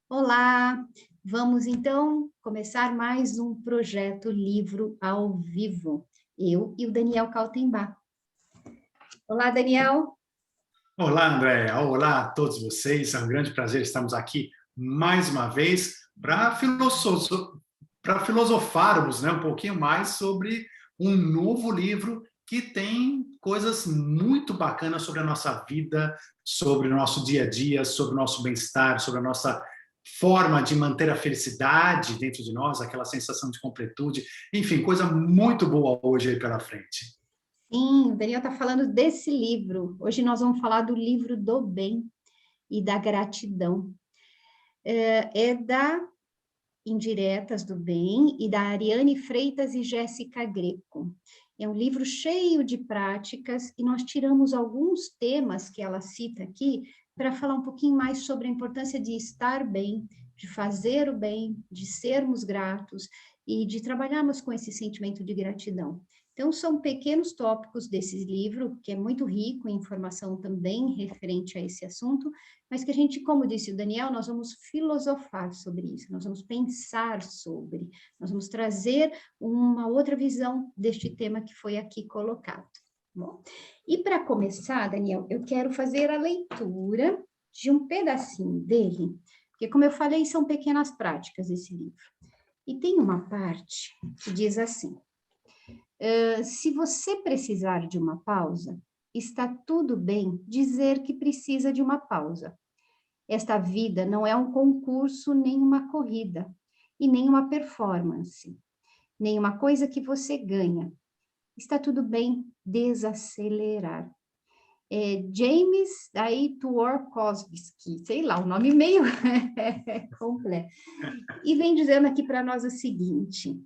Olá, vamos então começar mais um projeto Livro ao Vivo. Eu e o Daniel Kaltenbach. Olá, Daniel. Olá, André. Olá a todos vocês. É um grande prazer estarmos aqui mais uma vez para filosofarmos, né, um pouquinho mais sobre um novo livro que tem coisas muito bacanas sobre a nossa vida, sobre o nosso dia a dia, sobre o nosso bem-estar, sobre a nossa forma de manter a felicidade dentro de nós, aquela sensação de completude. Enfim, coisa muito boa hoje aí pela frente. Sim, o Daniel está falando desse livro. Hoje nós vamos falar do livro do bem e da gratidão. É da Indiretas do Bem e da Ariane Freitas e Jéssica Greco. É um livro cheio de práticas e nós tiramos alguns temas que ela cita aqui para falar um pouquinho mais sobre a importância de estar bem, de fazer o bem, de sermos gratos e de trabalharmos com esse sentimento de gratidão. Então, são pequenos tópicos desse livro, que é muito rico em informação também referente a esse assunto, mas que a gente, como disse o Daniel, nós vamos filosofar sobre isso, nós vamos pensar sobre, nós vamos trazer uma outra visão deste tema que foi aqui colocado. Bom, e para começar, Daniel, eu quero fazer a leitura de um pedacinho dele, porque, como eu falei, são pequenas práticas esse livro. E tem uma parte que diz assim: se você precisar de uma pausa, está tudo bem dizer que precisa de uma pausa. Esta vida não é um concurso, nem uma corrida, e nem uma performance, nem uma coisa que você ganha. Está tudo bem desacelerar. James Tworkowski, sei lá, o nome meio completo. E vem dizendo aqui para nós o seguinte,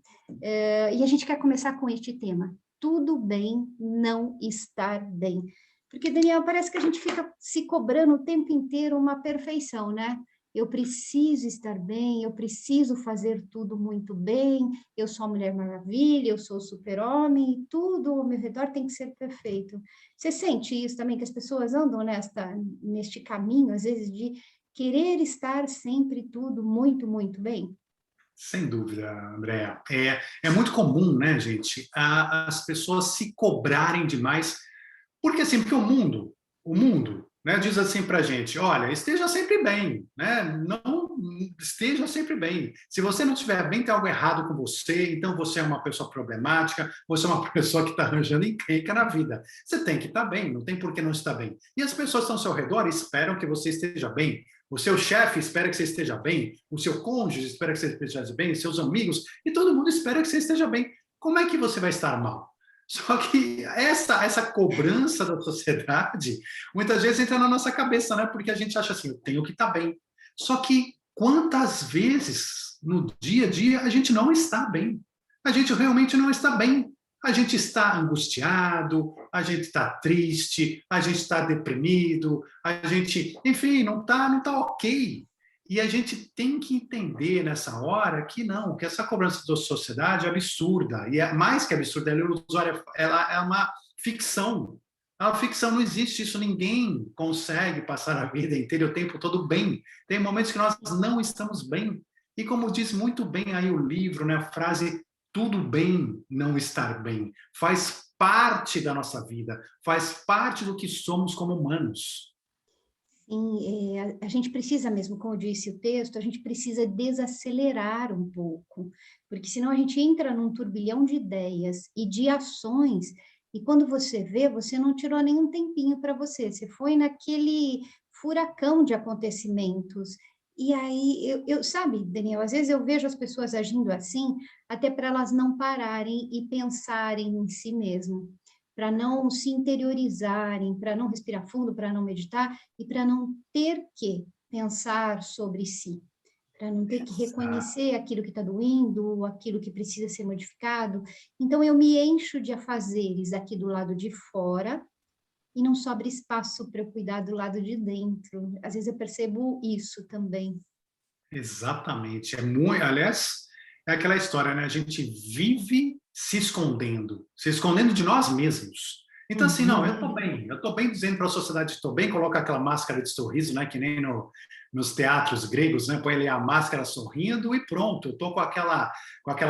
e a gente quer começar com este tema: tudo bem não estar bem. Porque, Daniel, parece que a gente fica se cobrando o tempo inteiro uma perfeição, né? Eu preciso estar bem, eu preciso fazer tudo muito bem, eu sou a Mulher Maravilha, eu sou o super-homem, e tudo ao meu redor tem que ser perfeito. Você sente isso também, que as pessoas andam neste caminho, às vezes, de querer estar sempre tudo muito, muito bem? Sem dúvida, Andréa. É muito comum, né, gente, as pessoas se cobrarem demais, porque assim, porque o mundo, né, diz assim para a gente, olha, esteja sempre bem, né, não esteja sempre bem. Se você não estiver bem, tem algo errado com você, então você é uma pessoa problemática, você é uma pessoa que está arranjando encrenca na vida. Você tem que estar bem, não tem por que não estar bem. E as pessoas que estão ao seu redor e esperam que você esteja bem. O seu chefe espera que você esteja bem, o seu cônjuge espera que você esteja bem, seus amigos, e todo mundo espera que você esteja bem. Como é que você vai estar mal? Só que essa cobrança da sociedade muitas vezes entra na nossa cabeça, né? Porque a gente acha assim, eu tenho que estar bem. Só que quantas vezes no dia a dia a gente não está bem? A gente realmente não está bem. A gente está angustiado, a gente está triste, a gente está deprimido, a gente, enfim, não tá ok. E a gente tem que entender nessa hora que não, que essa cobrança da sociedade é absurda, e é mais que absurda, ela é ilusória, ela é uma ficção. A ficção não existe, isso ninguém consegue passar a vida inteira, o tempo todo bem. Tem momentos que nós não estamos bem. E como diz muito bem aí o livro, né, a frase tudo bem não estar bem, faz parte da nossa vida, faz parte do que somos como humanos. Sim, a gente precisa mesmo, como disse o texto, a gente precisa desacelerar um pouco, porque senão a gente entra num turbilhão de ideias e de ações, e quando você vê, você não tirou nenhum tempinho para você, você foi naquele furacão de acontecimentos. E aí, sabe, Daniel, às vezes eu vejo as pessoas agindo assim, até para elas não pararem e pensarem em si mesmo, para não se interiorizarem, para não respirar fundo, para não meditar e para não ter que pensar sobre si, para não ter que reconhecer aquilo que está doendo, aquilo que precisa ser modificado. Então, eu me encho de afazeres aqui do lado de fora e não sobra espaço para eu cuidar do lado de dentro. Às vezes eu percebo isso também. Exatamente. É muito, aliás, é aquela história, né? A gente vive se escondendo de nós mesmos. Então, assim, não, eu Uhum. estou bem dizendo para a sociedade que estou bem, coloca aquela máscara de sorriso, né, que nem nos teatros gregos, né, põe ali a máscara sorrindo e pronto, eu estou com aquela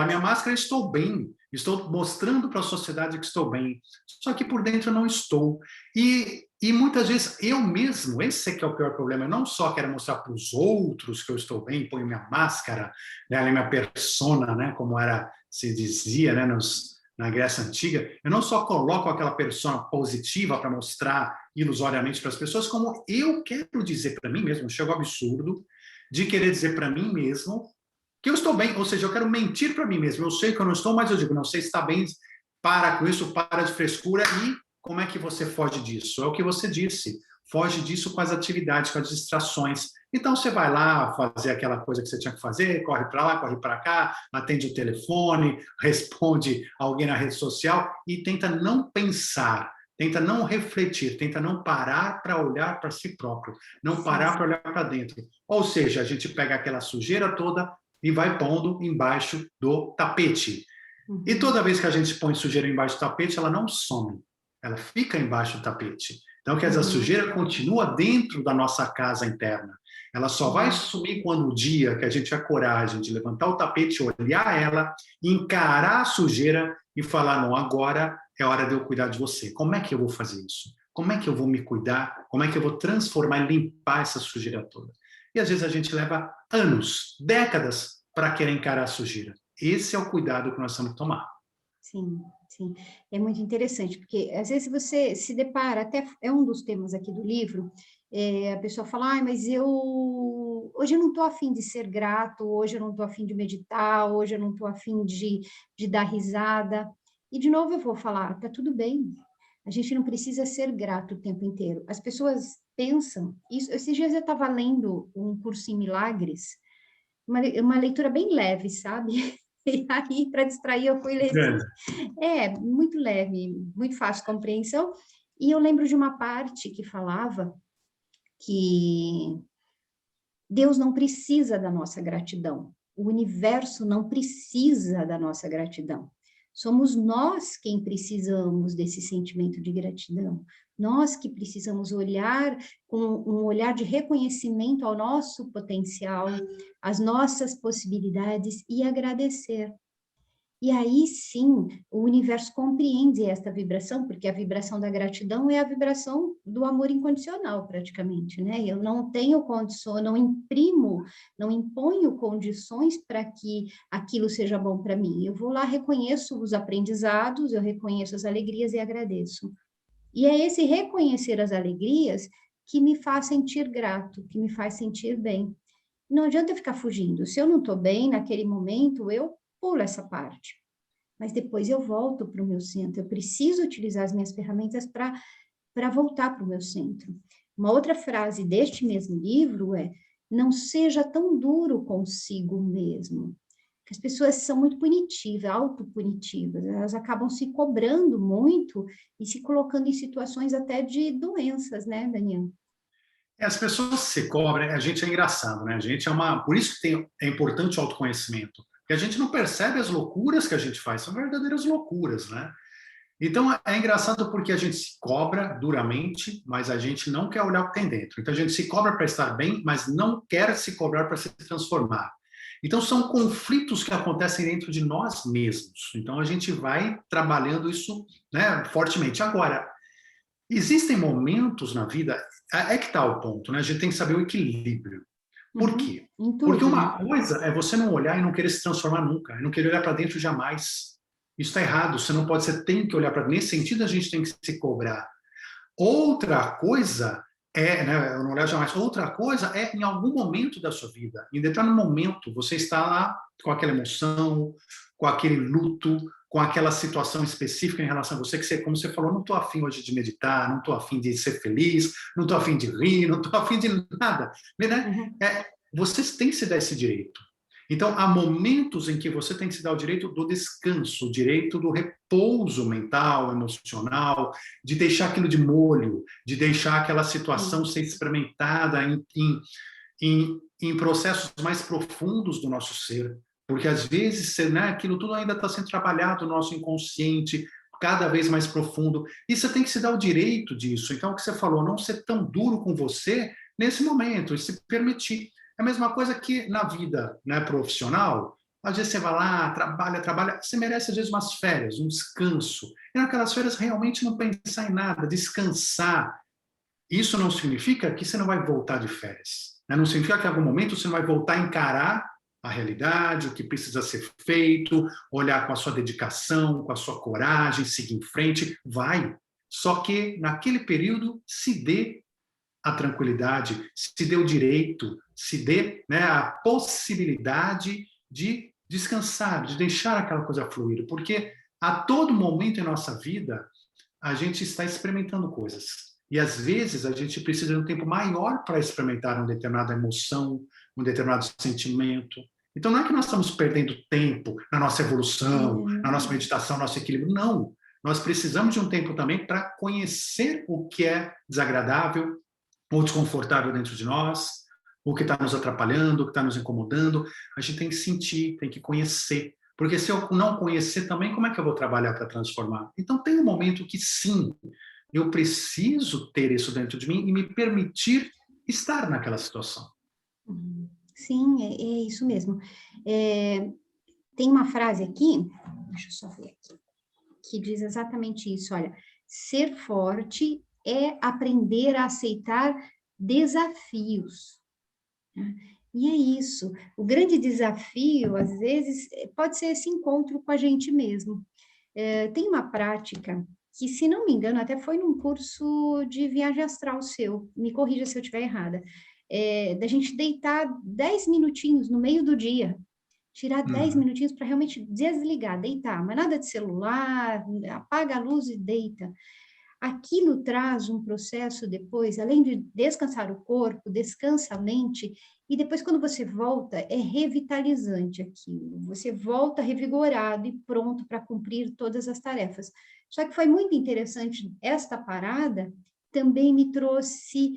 minha máscara, estou bem, estou mostrando para a sociedade que estou bem, só que por dentro eu não estou. E muitas vezes eu mesmo, esse é que é o pior problema, eu não só quero mostrar para os outros que eu estou bem, ponho minha máscara, né, ali minha persona, né, como era, se dizia, né, na Grécia Antiga, eu não só coloco aquela persona positiva para mostrar ilusoriamente para as pessoas, como eu quero dizer para mim mesmo, chego ao absurdo de querer dizer para mim mesmo que eu estou bem, ou seja, eu quero mentir para mim mesmo, eu sei que eu não estou, mas eu digo, não sei se está bem, para com isso, para de frescura, e como é que você foge disso? É o que você disse, foge disso com as atividades, com as distrações. Então você vai lá fazer aquela coisa que você tinha que fazer, corre para lá, corre para cá, atende o telefone, responde alguém na rede social e tenta não pensar, tenta não refletir, tenta não parar para olhar para si próprio, não Sim, parar para sim. olhar para dentro. Ou seja, a gente pega aquela sujeira toda e vai pondo embaixo do tapete. E Uhum. toda vez que a gente põe sujeira embaixo do tapete, ela não some, ela fica embaixo do tapete. Então, quer dizer, a Uhum. sujeira continua dentro da nossa casa interna. Ela só vai Uhum. sumir quando o dia que a gente tiver coragem de levantar o tapete, olhar ela, encarar a sujeira e falar: não, agora é hora de eu cuidar de você. Como é que eu vou fazer isso? Como é que eu vou me cuidar? Como é que eu vou transformar e limpar essa sujeira toda? E às vezes a gente leva anos, décadas, para querer encarar a sujeira. Esse é o cuidado que nós temos que tomar. Sim, sim. É muito interessante, porque às vezes você se depara, até é um dos temas aqui do livro, a pessoa fala, mas hoje eu não estou afim de ser grato, hoje eu não estou afim de meditar, hoje eu não estou afim de dar risada. E de novo eu vou falar, tá tudo bem. A gente não precisa ser grato o tempo inteiro. As pessoas pensam, isso, esses dias eu estava lendo um curso em milagres, uma leitura bem leve, sabe? E aí, para distrair, eu fui ler esse. É, muito leve, muito fácil de compreensão. E eu lembro de uma parte que falava que Deus não precisa da nossa gratidão. O universo não precisa da nossa gratidão. Somos nós quem precisamos desse sentimento de gratidão. Nós que precisamos olhar com um olhar de reconhecimento ao nosso potencial, às nossas possibilidades e agradecer. E aí sim, o universo compreende esta vibração, porque a vibração da gratidão é a vibração do amor incondicional, praticamente, né? Eu não tenho condições, não imprimo, não imponho condições para que aquilo seja bom para mim. Eu vou lá, reconheço os aprendizados, eu reconheço as alegrias e agradeço. E é esse reconhecer as alegrias que me faz sentir grato, que me faz sentir bem. Não adianta eu ficar fugindo. Se eu não estou bem naquele momento, eu pulo essa parte, mas depois eu volto para o meu centro. Eu preciso utilizar as minhas ferramentas para voltar para o meu centro. Uma outra frase deste mesmo livro é: não seja tão duro consigo mesmo. As pessoas são muito punitivas, autopunitivas, elas acabam se cobrando muito e se colocando em situações até de doenças, né, Daniel? As pessoas se cobram, a gente é engraçado, né? A gente é uma. Por isso que é importante o autoconhecimento. Porque a gente não percebe as loucuras que a gente faz, são verdadeiras loucuras, né? Então é engraçado porque a gente se cobra duramente, mas a gente não quer olhar o que tem dentro. Então a gente se cobra para estar bem, mas não quer se cobrar para se transformar. Então são conflitos que acontecem dentro de nós mesmos. Então a gente vai trabalhando isso, né, fortemente. Agora, existem momentos na vida, é que está o ponto, né? A gente tem que saber o equilíbrio. Por Uhum, quê? em Porque tudo, né? uma coisa é você não olhar e não querer se transformar nunca, e não querer olhar para dentro jamais. Isso está errado, você não pode, você tem que olhar para dentro. Nesse sentido, a gente tem que se cobrar. Outra coisa é, né, eu não olhar jamais, outra coisa é em algum momento da sua vida, em determinado momento, você está lá com aquela emoção, com aquele luto, com aquela situação específica em relação a você, que você, como você falou, não estou afim hoje de meditar, não estou afim de ser feliz, não estou afim de rir, não estou afim de nada. Né? Uhum, Vocês têm que se dar esse direito. Então, há momentos em que você tem que se dar o direito do descanso, o direito do repouso mental, emocional, de deixar aquilo de molho, de deixar aquela situação sim. ser experimentada em processos mais profundos do nosso ser. Porque, às vezes, né, aquilo tudo ainda está sendo trabalhado no nosso inconsciente, cada vez mais profundo. E você tem que se dar o direito disso. Então, o que você falou, não ser tão duro com você nesse momento, e se permitir. É a mesma coisa que na vida, né, profissional, às vezes você vai lá, trabalha, trabalha, você merece às vezes umas férias, um descanso. E naquelas férias realmente não pensar em nada, descansar. Isso não significa que você não vai voltar de férias, né? Não significa que em algum momento você não vai voltar a encarar a realidade, o que precisa ser feito, olhar com a sua dedicação, com a sua coragem, seguir em frente, vai. Só que naquele período se dê a tranquilidade, se dê o direito, se dê, né, a possibilidade de descansar, de deixar aquela coisa fluir, porque a todo momento em nossa vida a gente está experimentando coisas. E às vezes a gente precisa de um tempo maior para experimentar uma determinada emoção, um determinado sentimento. Então não é que nós estamos perdendo tempo na nossa evolução, na nossa meditação, no nosso equilíbrio. Não. Nós precisamos de um tempo também para conhecer o que é desagradável ou desconfortável dentro de nós, o que está nos atrapalhando, o que está nos incomodando. A gente tem que sentir, tem que conhecer. Porque se eu não conhecer também, como é que eu vou trabalhar para transformar? Então tem um momento que sim, eu preciso ter isso dentro de mim e me permitir estar naquela situação. Sim, é isso mesmo. Tem uma frase aqui, deixa eu só ver aqui, que diz exatamente isso, olha, ser forte é aprender a aceitar desafios, né? E é isso, o grande desafio, às vezes, pode ser esse encontro com a gente mesmo. Tem uma prática que, se não me engano, até foi num curso de viagem astral seu, me corrija se eu estiver errada, da gente deitar 10 minutinhos no meio do dia, tirar 10 minutinhos para realmente desligar, deitar, mas nada de celular, apaga a luz e deita. Aquilo traz um processo depois, além de descansar o corpo, descansa a mente, e depois quando você volta, é revitalizante aquilo. Você volta revigorado e pronto para cumprir todas as tarefas. Só que foi muito interessante, esta parada também me trouxe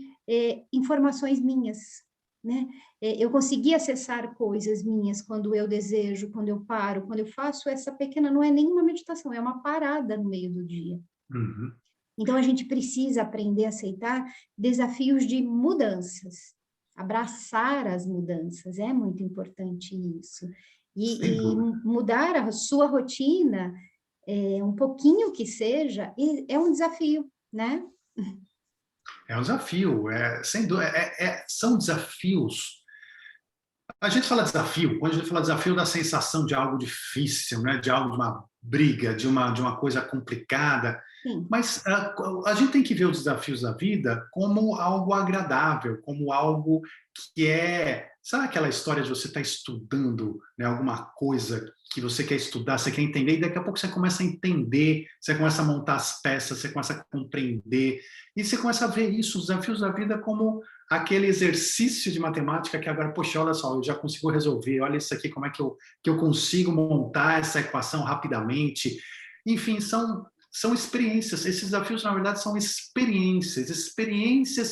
informações minhas, né? Eu consegui acessar coisas minhas quando eu desejo, quando eu paro, quando eu faço essa pequena, não é nenhuma meditação, é uma parada no meio do dia. Uhum. Então, a gente precisa aprender a aceitar desafios de mudanças, abraçar as mudanças, é muito importante isso. E mudar a sua rotina, um pouquinho que seja, é um desafio, né? É um desafio, sem dúvida, são desafios. A gente fala desafio, quando a gente fala desafio, dá a sensação de algo difícil, né? De algo, de uma briga, de uma coisa complicada. Sim. Mas a gente tem que ver os desafios da vida como algo agradável, como algo que sabe aquela história de você estar estudando, né, alguma coisa que você quer estudar, você quer entender, e daqui a pouco você começa a entender, você começa a montar as peças, você começa a compreender, e você começa a ver isso, os desafios da vida, como aquele exercício de matemática que agora, poxa, olha só, eu já consigo resolver, olha isso aqui, como é que eu consigo montar essa equação rapidamente. Enfim, são experiências. Esses desafios, na verdade, são experiências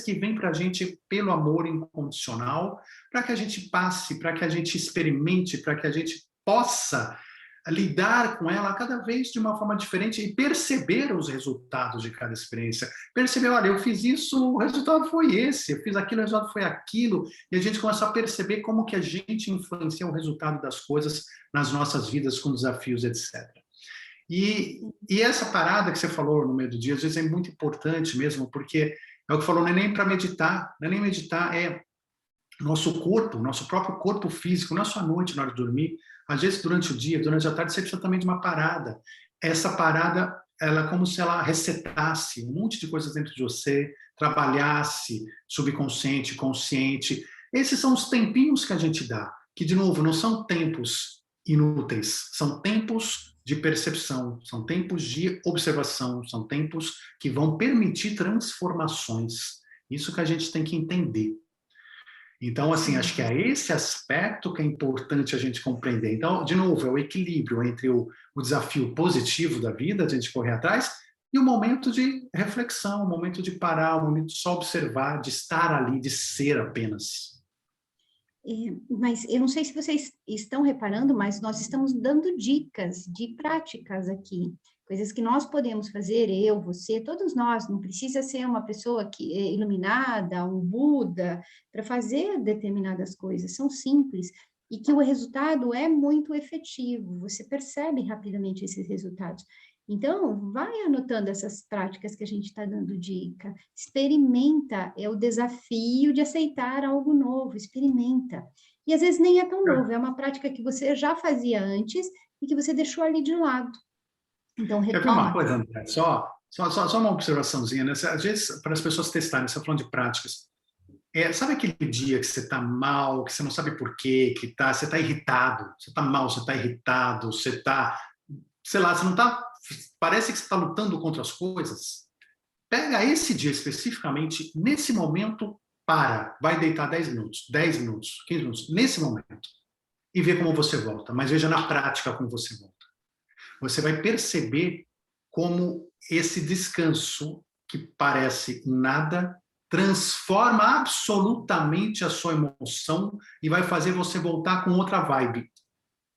que vêm para a gente pelo amor incondicional, para que a gente passe, para que a gente experimente, para que a gente possa lidar com ela cada vez de uma forma diferente e perceber os resultados de cada experiência. Perceber, olha, eu fiz isso, o resultado foi esse, eu fiz aquilo, o resultado foi aquilo, e a gente começa a perceber como que a gente influencia o resultado das coisas nas nossas vidas com desafios, etc. E essa parada que você falou no meio do dia, às vezes é muito importante mesmo, porque é o que falou, não é nem para meditar, não é nem meditar, é nosso corpo, nosso próprio corpo físico, não é só à noite, na hora de dormir, às vezes durante o dia, durante a tarde, você precisa também de uma parada. Essa parada, ela é como se ela resetasse um monte de coisas dentro de você, trabalhasse subconsciente, consciente. Esses são os tempinhos que a gente dá, que, de novo, não são tempos inúteis, são tempos de percepção, são tempos de observação, são tempos que vão permitir transformações. Isso que a gente tem que entender. Então, assim, acho que é esse aspecto que é importante a gente compreender. Então, de novo, é o equilíbrio entre o desafio positivo da vida, a gente correr atrás, e o momento de reflexão, o momento de parar, o momento de só observar, de estar ali, de ser apenas. Mas eu não sei se vocês estão reparando, mas nós estamos dando dicas de práticas aqui. coisas que nós podemos fazer, eu, você, todos nós, não precisa ser uma pessoa que é iluminada, um Buda, para fazer determinadas coisas, são simples, e que o resultado é muito efetivo, você percebe rapidamente esses resultados. Então, vai anotando essas práticas que a gente está dando dica, experimenta, é o desafio de aceitar algo novo, experimenta. E às vezes nem é tão novo, é uma prática que você já fazia antes e que você deixou ali de lado. Então, Quer ver uma retoma. coisa, André? Só uma observaçãozinha, né? Às vezes, para as pessoas testarem, você está falando de práticas. Sabe aquele dia que você está mal, que você não sabe por quê, você está irritado, você está mal, você está irritado, você está, sei lá, você não está, parece que você está lutando contra as coisas. Pega esse dia especificamente, nesse momento, vai deitar 10 minutos, 10 minutos, 15 minutos, nesse momento, e vê como você volta, mas veja na prática como você volta. Você vai perceber como esse descanso, que parece nada, transforma absolutamente a sua emoção e vai fazer você voltar com outra vibe.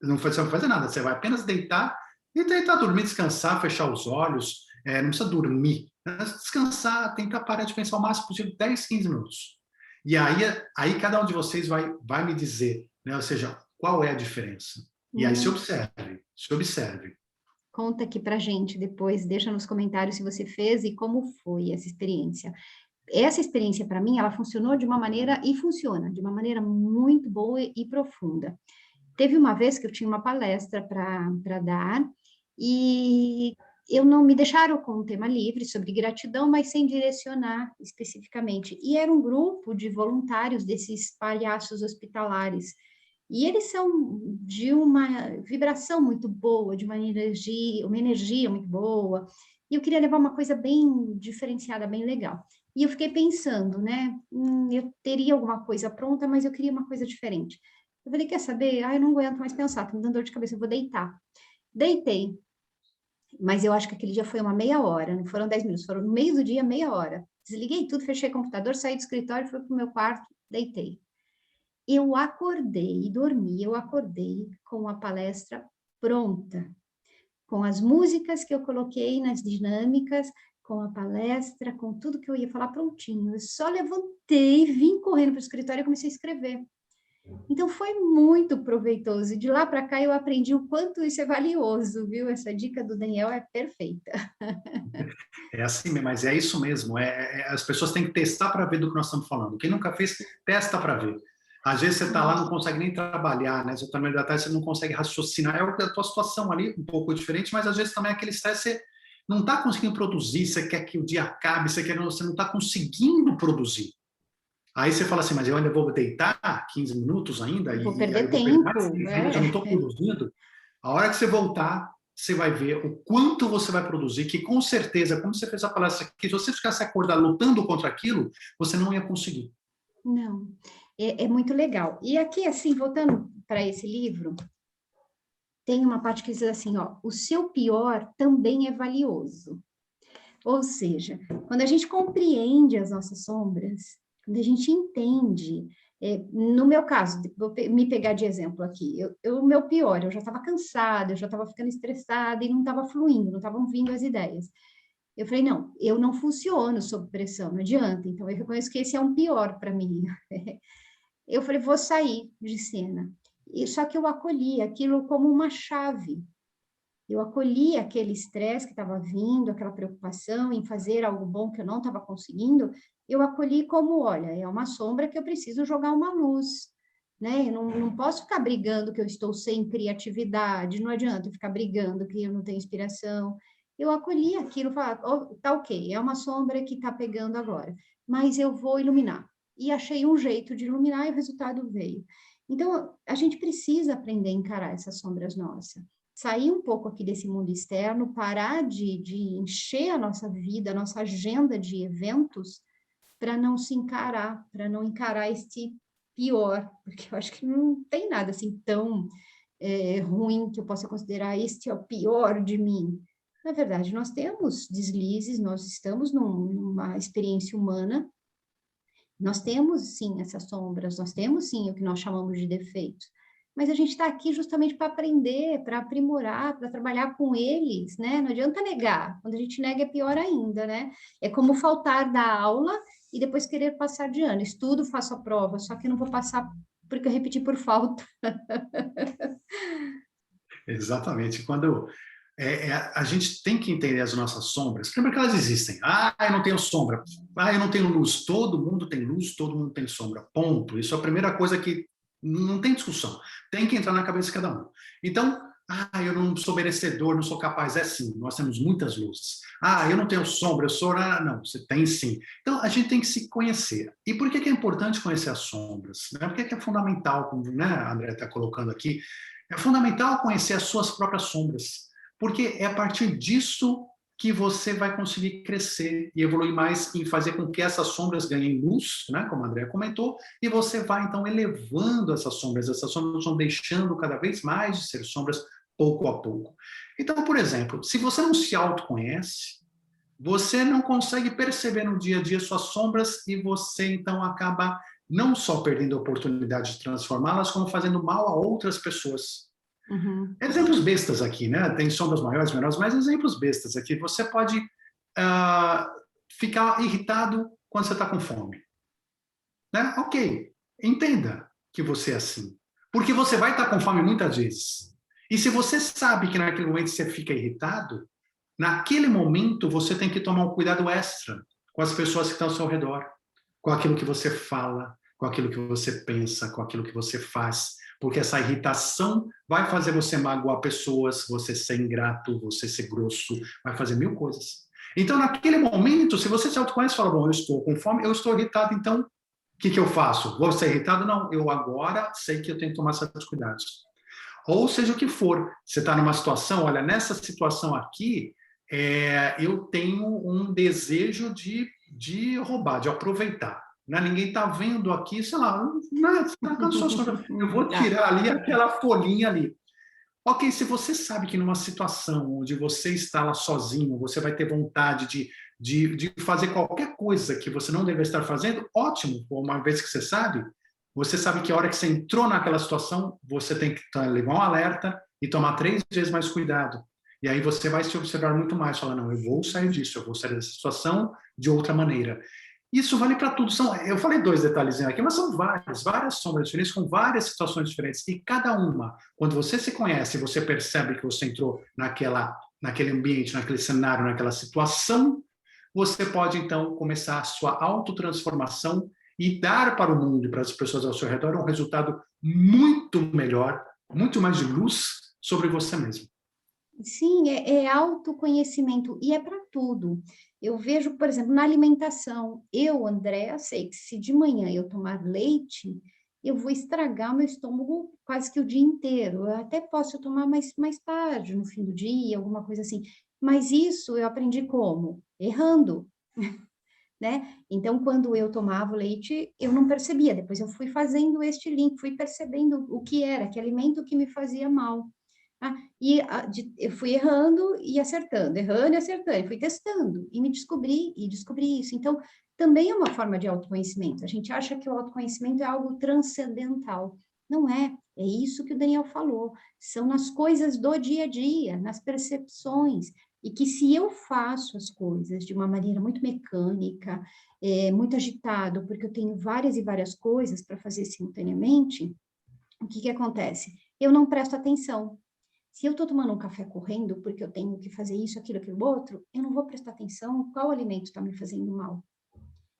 Você não vai fazer nada, você vai apenas deitar e tentar dormir, descansar, fechar os olhos, não precisa dormir, descansar, tentar parar de pensar o máximo possível, 10, 15 minutos. E aí cada um de vocês vai me dizer, né, ou seja, qual é a diferença. E aí se observe. Conta aqui pra gente depois, deixa nos comentários se você fez e como foi essa experiência. Essa experiência, para mim, ela funcionou de uma maneira, e funciona, de uma maneira muito boa e profunda. Teve uma vez que eu tinha uma palestra para dar, e eu não me deixaram com um tema livre sobre gratidão, mas sem direcionar especificamente. E era um grupo de voluntários desses palhaços hospitalares. E eles são de uma vibração muito boa, de uma energia muito boa. E eu queria levar uma coisa bem diferenciada, bem legal. E eu fiquei pensando, né? Eu teria alguma coisa pronta, mas eu queria uma coisa diferente. Eu falei, quer saber? Eu não aguento mais pensar, tá me dando dor de cabeça, eu vou deitar. Deitei, mas eu acho que aquele dia foi uma meia hora, não foram 10 minutos, foram no meio do dia, meia hora. Desliguei tudo, fechei o computador, saí do escritório, fui para o meu quarto, deitei. Eu acordei, dormi, eu acordei com a palestra pronta, com as músicas que eu coloquei nas dinâmicas, com a palestra, com tudo que eu ia falar prontinho. Eu só levantei, vim correndo para o escritório e comecei a escrever. Então, foi muito proveitoso. De lá para cá, eu aprendi o quanto isso é valioso, viu? Essa dica do Daniel é perfeita. É assim mesmo, mas é isso mesmo. As pessoas têm que testar para ver do que nós estamos falando. Quem nunca fez, testa para ver. Às vezes você está lá, não consegue nem trabalhar, né? Você está no meio da tarde, você não consegue raciocinar. É a tua situação ali, um pouco diferente, mas às vezes também aquele estresse, você não está conseguindo produzir, você quer que o dia acabe, você não está conseguindo produzir. Aí você fala assim, mas eu ainda vou deitar 15 minutos ainda? Vou Aí perder eu vou perder mais tempo, 15 minutos, né? eu não estou produzindo. A hora que você voltar, você vai ver o quanto você vai produzir, que com certeza, como você fez a palestra aqui, se você ficasse acordado lutando contra aquilo, você não ia conseguir. Não, é muito legal. E aqui, assim, voltando para esse livro, tem uma parte que diz assim, ó, o seu pior também é valioso. Ou seja, quando a gente compreende as nossas sombras, quando a gente entende, no meu caso, vou me pegar de exemplo aqui, o meu pior, eu já estava cansada, eu já estava ficando estressada e não estava fluindo, não estavam vindo as ideias. Eu falei, não, eu não funciono sob pressão, não adianta. Então, eu reconheço que esse é um pior para mim. Eu falei, vou sair de cena. E, só que eu acolhi aquilo como uma chave. Eu acolhi aquele estresse que estava vindo, aquela preocupação em fazer algo bom que eu não estava conseguindo, eu acolhi como, olha, é uma sombra que eu preciso jogar uma luz, né? Eu não posso ficar brigando que eu estou sem criatividade, não adianta eu ficar brigando que eu não tenho inspiração. Eu acolhi aquilo, falar, oh, tá ok, é uma sombra que está pegando agora, mas eu vou iluminar. E achei um jeito de iluminar e o resultado veio. Então, a gente precisa aprender a encarar essas sombras nossas, sair um pouco aqui desse mundo externo, parar de encher a nossa vida, a nossa agenda de eventos, para não se encarar, para não encarar este pior, porque eu acho que não tem nada assim tão ruim que eu possa considerar este é o pior de mim. Na verdade, nós temos deslizes, nós estamos numa experiência humana, nós temos sim essas sombras, nós temos sim o que nós chamamos de defeitos, mas a gente está aqui justamente para aprender, para aprimorar, para trabalhar com eles, né? Não adianta negar. Quando a gente nega é pior ainda, né? É como faltar da aula e depois querer passar de ano. Estudo, faço a prova, só que eu não vou passar porque eu repeti por falta. Exatamente. Quando a gente tem que entender as nossas sombras. Primeiro que elas existem. Ah, eu não tenho sombra. Ah, eu não tenho luz. Todo mundo tem luz, todo mundo tem sombra. Ponto. Isso é a primeira coisa que não tem discussão. Tem que entrar na cabeça de cada um. Então, eu não sou merecedor, não sou capaz. É sim, nós temos muitas luzes. Ah, eu não tenho sombra, eu sou... Não, você tem sim. Então, a gente tem que se conhecer. E por que é importante conhecer as sombras? Por que é fundamental, como, né, a André está colocando aqui, é fundamental conhecer as suas próprias sombras, porque é a partir disso que você vai conseguir crescer e evoluir mais em fazer com que essas sombras ganhem luz, né, como a Andrea comentou, e você vai, então, elevando essas sombras vão deixando cada vez mais de ser sombras pouco a pouco. Então, por exemplo, se você não se autoconhece, você não consegue perceber no dia a dia suas sombras e você, então, acaba não só perdendo a oportunidade de transformá-las, como fazendo mal a outras pessoas. Uhum. Exemplos bestas aqui, né? Tem sombras maiores, menores, mas exemplos bestas aqui. Você pode ficar irritado quando você está com fome. Né? Ok, entenda que você é assim. Porque você vai estar com fome muitas vezes. E se você sabe que naquele momento você fica irritado, naquele momento você tem que tomar um cuidado extra com as pessoas que estão ao seu redor, com aquilo que você fala, com aquilo que você pensa, com aquilo que você faz, porque essa irritação vai fazer você magoar pessoas, você ser ingrato, você ser grosso, vai fazer mil coisas. Então, naquele momento, se você se autoconhece e fala, bom, eu estou com fome, eu estou irritado, então, o que eu faço? Vou ser irritado? Não, eu agora sei que eu tenho que tomar certos cuidados. Ou seja o que for, você está numa situação, olha, nessa situação aqui, eu tenho um desejo de roubar, de aproveitar. Né? Ninguém está vendo aqui, sei lá, eu vou tirar ali aquela folhinha ali. Ok, se você sabe que numa situação onde você está lá sozinho, você vai ter vontade de fazer qualquer coisa que você não deve estar fazendo, ótimo, uma vez que você sabe que a hora que você entrou naquela situação, você tem que levar um alerta e tomar 3 vezes mais cuidado. E aí você vai se observar muito mais, falar, não, eu vou sair disso, eu vou sair dessa situação de outra maneira. Isso vale para tudo. Eu falei 2 detalhezinhos aqui, mas são várias sombras diferentes, com várias situações diferentes. E cada uma, quando você se conhece, você percebe que você entrou naquele ambiente, naquele cenário, naquela situação, você pode, então, começar a sua autotransformação e dar para o mundo e para as pessoas ao seu redor um resultado muito melhor, muito mais de luz sobre você mesmo. Sim, é autoconhecimento e é para tudo. Eu vejo, por exemplo, na alimentação, Andréa, sei que se de manhã eu tomar leite, eu vou estragar meu estômago quase que o dia inteiro. Eu até posso tomar mais tarde, no fim do dia, alguma coisa assim. Mas isso eu aprendi como? Errando. Né? Então, quando eu tomava o leite, eu não percebia. Depois eu fui fazendo este link, fui percebendo o que era, que alimento que me fazia mal. Eu fui errando e acertando, fui testando e descobri isso. Então, também é uma forma de autoconhecimento. A gente acha que o autoconhecimento é algo transcendental. Não é. É isso que o Daniel falou. São nas coisas do dia a dia, nas percepções. E que se eu faço as coisas de uma maneira muito mecânica, muito agitado, porque eu tenho várias e várias coisas para fazer simultaneamente, o que acontece? Eu não presto atenção. Se eu estou tomando um café correndo, porque eu tenho que fazer isso, aquilo outro, eu não vou prestar atenção qual alimento está me fazendo mal.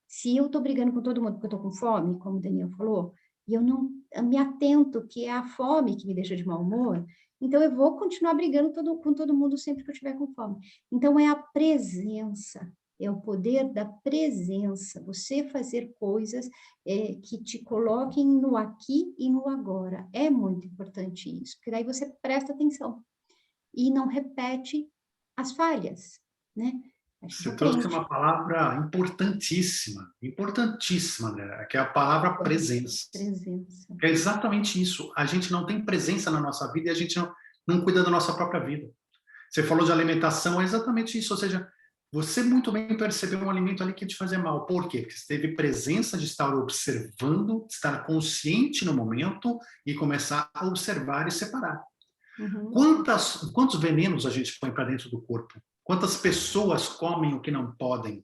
Se eu estou brigando com todo mundo porque eu estou com fome, como o Daniel falou, e eu não me atento que é a fome que me deixa de mau humor, então eu vou continuar brigando com todo mundo sempre que eu estiver com fome. Então é a presença, é o poder da presença, você fazer coisas que te coloquem no aqui e no agora. É muito importante isso, porque daí você presta atenção e não repete as falhas, né? Você trouxe uma palavra importantíssima, né? Que é a palavra presença. Presença. É exatamente isso. A gente não tem presença na nossa vida e a gente não cuida da nossa própria vida. Você falou de alimentação, é exatamente isso. Ou seja, você muito bem percebeu um alimento ali que ia te fazer mal. Por quê? Porque você teve presença de estar observando, estar consciente no momento e começar a observar e separar. Uhum. Quantos venenos a gente põe para dentro do corpo? Quantas pessoas comem o que não podem?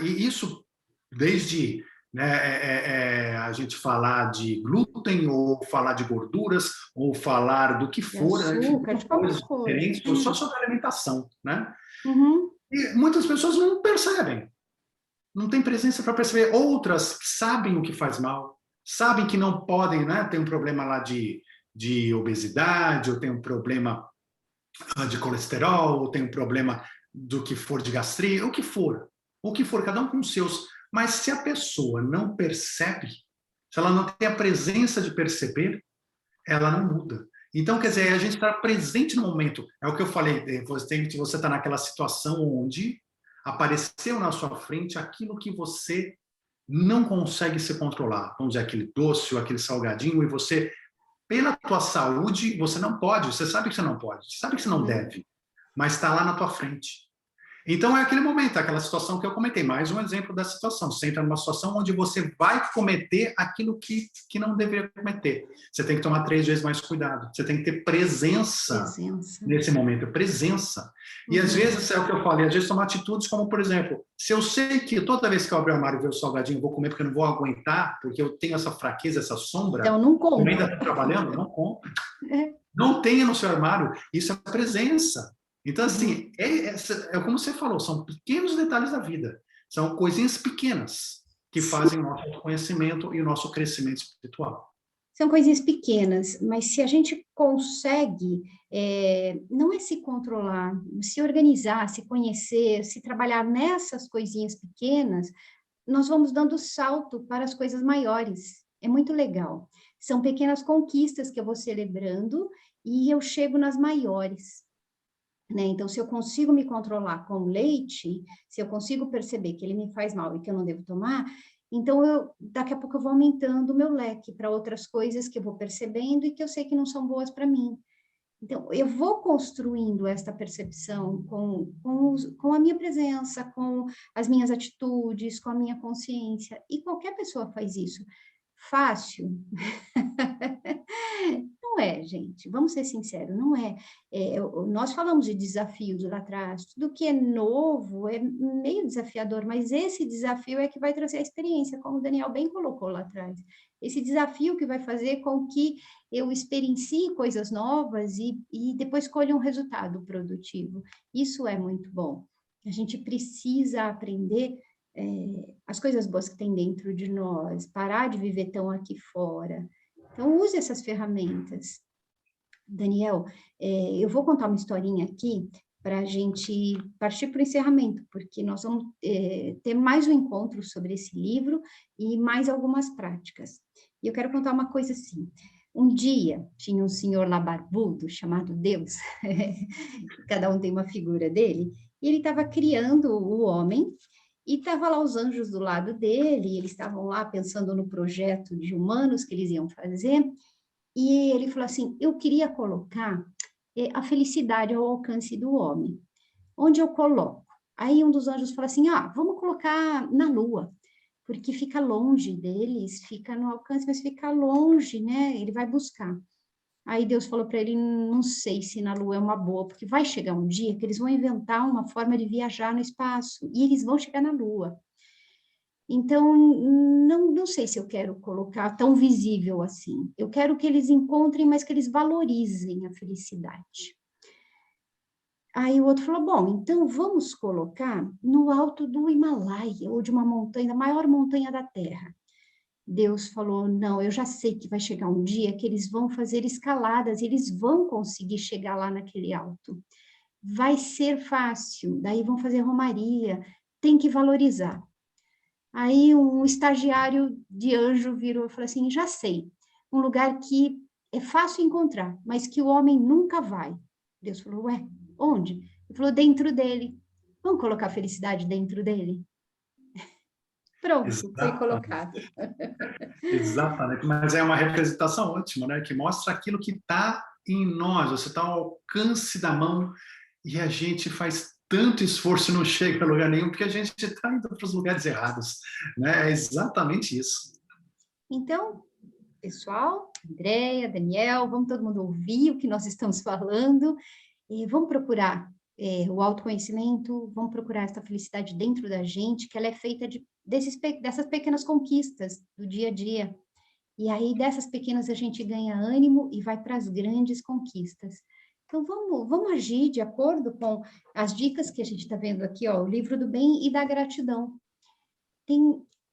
E isso desde, né, a gente falar de glúten, ou falar de gorduras, ou falar do que De for, enfim, açúcar, muitas de qualquer coisas coisa. diferentes, só sobre a alimentação, né? Uhum. E muitas pessoas não percebem, não tem presença para perceber. Outras sabem o que faz mal, sabem que não podem, né? Tem um problema lá de obesidade, ou tem um problema de colesterol, ou tem um problema do que for de gastrite, o que for, cada um com os seus. Mas se a pessoa não percebe, se ela não tem a presença de perceber, ela não muda. Então, quer dizer, a gente está presente no momento. É o que eu falei, você está naquela situação onde apareceu na sua frente aquilo que você não consegue se controlar. Vamos dizer, aquele doce ou aquele salgadinho, e você, pela tua saúde, você não pode, você sabe que você não pode, você sabe que você não Uhum. deve, mas está lá na tua frente. Então, é aquele momento, aquela situação que eu comentei, mais um exemplo da situação. Você entra numa situação onde você vai cometer aquilo que não deveria cometer. Você tem que tomar 3 vezes mais cuidado. Você tem que ter presença Presença. nesse momento, presença. E às Uhum. vezes, é o que eu falei, às vezes tomar atitudes como, por exemplo, se eu sei que toda vez que eu abrir o armário e ver o salgadinho, eu vou comer porque eu não vou aguentar, porque eu tenho essa fraqueza, essa sombra, Então, não eu ainda compra. estou trabalhando, não compre. É. Não tenha no seu armário, isso é presença. Então, Uhum. assim, é como você falou, são pequenos detalhes da vida. São coisinhas pequenas que fazem o nosso autoconhecimento e o nosso crescimento espiritual. São coisinhas pequenas, mas se a gente consegue, não é se controlar, se organizar, se conhecer, se trabalhar nessas coisinhas pequenas, nós vamos dando salto para as coisas maiores. É muito legal. São pequenas conquistas que eu vou celebrando e eu chego nas maiores. Né? Então, se eu consigo me controlar com o leite, se eu consigo perceber que ele me faz mal e que eu não devo tomar, então daqui a pouco eu vou aumentando o meu leque para outras coisas que eu vou percebendo e que eu sei que não são boas para mim. Então, eu vou construindo esta percepção com a minha presença, com as minhas atitudes, com a minha consciência. E qualquer pessoa faz isso. Fácil? Não é, gente. Vamos ser sinceros, não é. Nós falamos de desafios lá atrás. Tudo que é novo é meio desafiador, mas esse desafio é que vai trazer a experiência, como o Daniel bem colocou lá atrás. Esse desafio que vai fazer com que eu experiencie coisas novas e depois colha um resultado produtivo. Isso é muito bom. A gente precisa aprender as coisas boas que tem dentro de nós, parar de viver tão aqui fora. Então, use essas ferramentas. Daniel, eu vou contar uma historinha aqui para a gente partir para o encerramento, porque nós vamos ter mais um encontro sobre esse livro e mais algumas práticas. E eu quero contar uma coisa assim. Um dia, tinha um senhor lá barbudo, chamado Deus, cada um tem uma figura dele, e ele estava criando o homem, e estava lá os anjos do lado dele, e eles estavam lá pensando no projeto de humanos que eles iam fazer, e ele falou assim, eu queria colocar a felicidade ao alcance do homem. Onde eu coloco? Aí um dos anjos falou assim, vamos colocar na lua, porque fica longe deles, fica no alcance, mas fica longe, né? Ele vai buscar. Aí Deus falou para ele, não sei se na lua é uma boa, porque vai chegar um dia que eles vão inventar uma forma de viajar no espaço, e eles vão chegar na lua. Então, não sei se eu quero colocar tão visível assim. Eu quero que eles encontrem, mas que eles valorizem a felicidade. Aí o outro falou: bom, então vamos colocar no alto do Himalaia, ou de uma montanha, a maior montanha da Terra. Deus falou: não, eu já sei que vai chegar um dia que eles vão fazer escaladas, eles vão conseguir chegar lá naquele alto. Vai ser fácil, daí vão fazer romaria, tem que valorizar. Aí um estagiário de anjo virou e falou assim: já sei, um lugar que é fácil encontrar, mas que o homem nunca vai. Deus falou: ué, onde? Ele falou: dentro dele. Vamos colocar a felicidade dentro dele? Pronto, foi Exatamente. colocado. Exatamente, mas é uma representação ótima, né? Que mostra aquilo que está em nós, você está ao alcance da mão, e a gente faz tanto esforço não chega a lugar nenhum, porque a gente está indo para os lugares errados, né? É exatamente isso. Então, pessoal, Andréia, Daniel, vamos todo mundo ouvir o que nós estamos falando, e vamos procurar o autoconhecimento, vamos procurar essa felicidade dentro da gente, que ela é feita dessas pequenas conquistas do dia a dia. E aí, dessas pequenas, a gente ganha ânimo e vai para as grandes conquistas. Então, vamos agir de acordo com as dicas que a gente está vendo aqui, ó, o livro do bem e da gratidão. Tem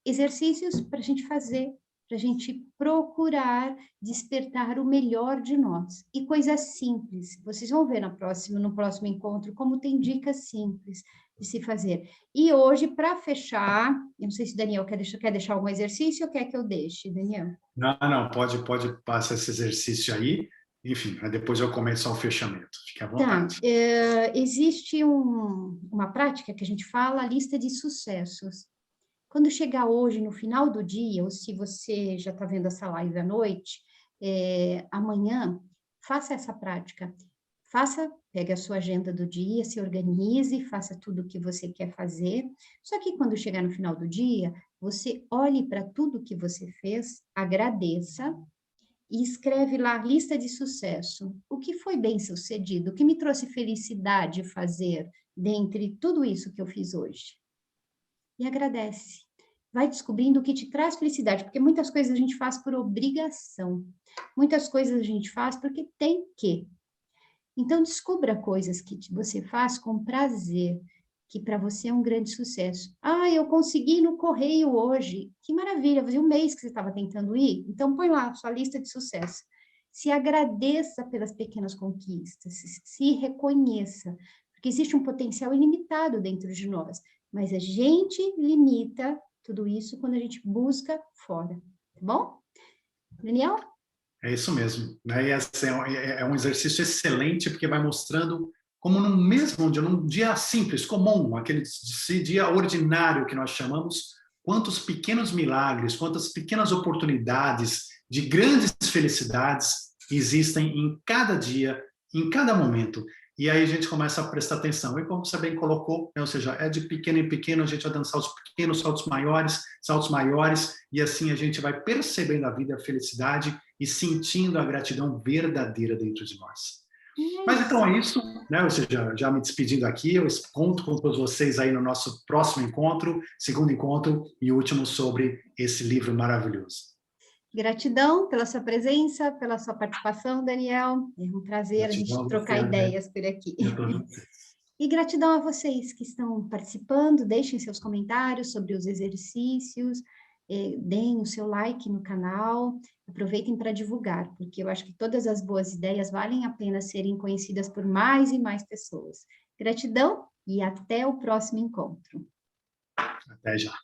exercícios para a gente fazer, para a gente procurar despertar o melhor de nós. E coisas simples. Vocês vão ver no próximo encontro como tem dicas simples de se fazer. E hoje, para fechar, eu não sei se o Daniel quer deixar algum exercício ou quer que eu deixe, Daniel? Não, pode passar esse exercício aí. Enfim, aí depois eu começo ao fechamento. Fique à vontade. Existe uma prática que a gente fala, a lista de sucessos. Quando chegar hoje, no final do dia, ou se você já está vendo essa live à noite, amanhã, faça essa prática. Pegue a sua agenda do dia, se organize, faça tudo o que você quer fazer. Só que quando chegar no final do dia, você olhe para tudo que você fez, agradeça e escreve lá lista de sucesso. O que foi bem sucedido? O que me trouxe felicidade fazer dentre tudo isso que eu fiz hoje? E agradece. Vai descobrindo o que te traz felicidade, porque muitas coisas a gente faz por obrigação. Muitas coisas a gente faz porque tem que. Então, descubra coisas que você faz com prazer, que para você é um grande sucesso. Ah, eu consegui no correio hoje. Que maravilha, fazia um mês que você estava tentando ir. Então, põe lá sua lista de sucesso. Se agradeça pelas pequenas conquistas, se reconheça, porque existe um potencial ilimitado dentro de nós, mas a gente limita tudo isso quando a gente busca fora, tá bom? Daniel? É isso mesmo, né? E assim, é um exercício excelente, porque vai mostrando como num dia simples, comum, aquele dia ordinário que nós chamamos, quantos pequenos milagres, quantas pequenas oportunidades de grandes felicidades existem em cada dia, em cada momento. E aí a gente começa a prestar atenção. E como você bem colocou, né? Ou seja, é de pequeno em pequeno, a gente vai dando saltos pequenos, saltos maiores, e assim a gente vai percebendo a vida, a felicidade e sentindo a gratidão verdadeira dentro de nós. Mas então é isso, né? Ou seja, já me despedindo aqui, eu conto com todos vocês aí no nosso próximo encontro, segundo encontro e último sobre esse livro maravilhoso. Gratidão pela sua presença, pela sua participação, Daniel. É um prazer a gente trocar ideias por aqui. E gratidão a vocês que estão participando, deixem seus comentários sobre os exercícios, deem o seu like no canal, aproveitem para divulgar, porque eu acho que todas as boas ideias valem a pena serem conhecidas por mais e mais pessoas. Gratidão e até o próximo encontro. Até já.